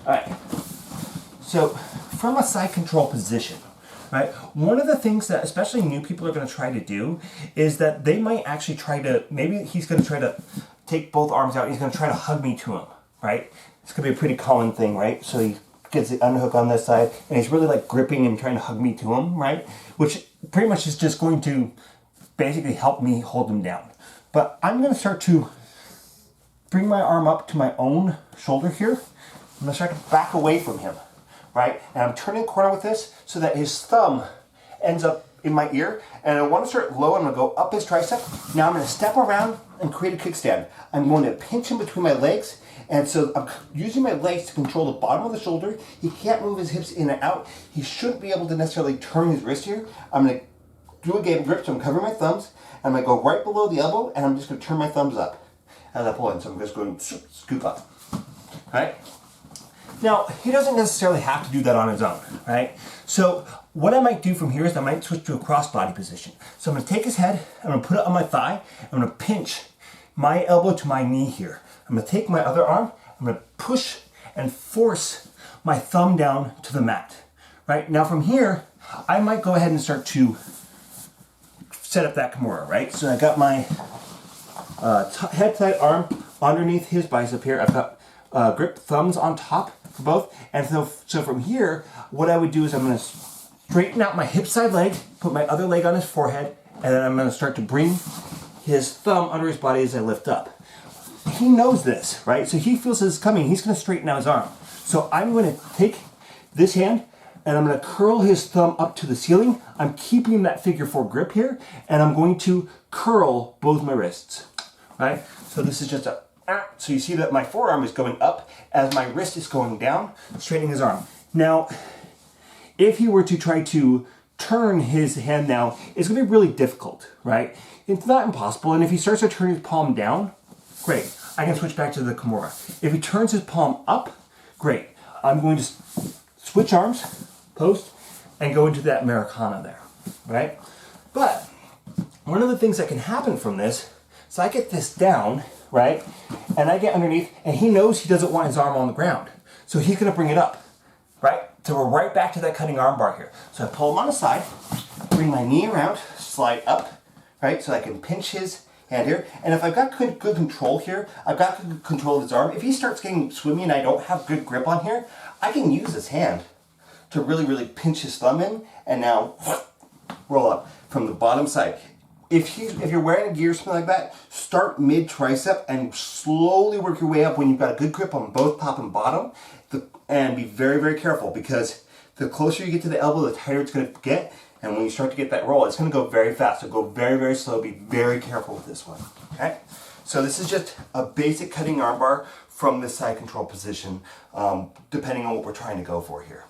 All right, so from a side control position, right, one of the things that especially new people are going to try to do is that they might actually try to, maybe he's going to try to take both arms out, he's going to try to hug me to him, right? It's going to be a pretty common thing, right? So he gets the unhook on this side, and he's really like gripping and trying to hug me to him, right? Which pretty much is just going to basically help me hold him down. But I'm going to start to bring my arm up to my own shoulder here. I'm going to start to back away from him, right? And I'm turning the corner with this so that his thumb ends up in my ear. And I want to start low. I'm going to go up his tricep. Now I'm going to step around and create a kickstand. I'm going to pinch him between my legs. And so I'm using my legs to control the bottom of the shoulder. He can't move his hips in and out. He shouldn't be able to necessarily turn his wrist here. I'm going to do a game grip, so I'm covering my thumbs. I'm going to go right below the elbow, and I'm just going to turn my thumbs up as I pull in. So I'm just going to scoop up. Right? Now, he doesn't necessarily have to do that on his own, right? So what I might do from here is I might switch to a crossbody position. So I'm going to take his head, I'm going to put it on my thigh, I'm going to pinch my elbow to my knee here. I'm going to take my other arm, I'm going to push and force my thumb down to the mat. Right? Now from here, I might go ahead and start to set up that Kimura, right? So I got my head side arm underneath his bicep here. I've got grip thumbs on top for both. And so from here, what I would do is I'm going to straighten out my hip side leg, put my other leg on his forehead, and then I'm going to start to bring his thumb under his body as I lift up. He knows this, right? So he feels this coming. He's going to straighten out his arm. So I'm going to take this hand and I'm going to curl his thumb up to the ceiling. I'm keeping that figure 4 grip here, and I'm going to curl both my wrists, right? So this is just a, so you see that my forearm is going up as my wrist is going down, straightening his arm. Now, if he were to try to turn his hand now, it's going to be really difficult, right? It's not impossible, and if he starts to turn his palm down, great. I can switch back to the Kimura. If he turns his palm up, great. I'm going to switch arms, post, and go into that Americana there, right? But one of the things that can happen from this, so I get this down, right? And I get underneath, and he knows he doesn't want his arm on the ground. So he's gonna bring it up, right? So we're right back to that cutting armbar here. So I pull him on the side, bring my knee around, slide up, right? So I can pinch his hand here. And if I've got good control here, I've got good control of his arm. If he starts getting swimmy and I don't have good grip on here, I can use this hand to really, really pinch his thumb in and now roll up from the bottom side. If you're wearing a gear or something like that, start mid tricep and slowly work your way up when you've got a good grip on both top and bottom. And be very, very careful, because the closer you get to the elbow, the tighter it's going to get. And when you start to get that roll, it's going to go very fast. So go very, very slow. Be very careful with this one. Okay? So this is just a basic cutting armbar from the side control position, depending on what we're trying to go for here.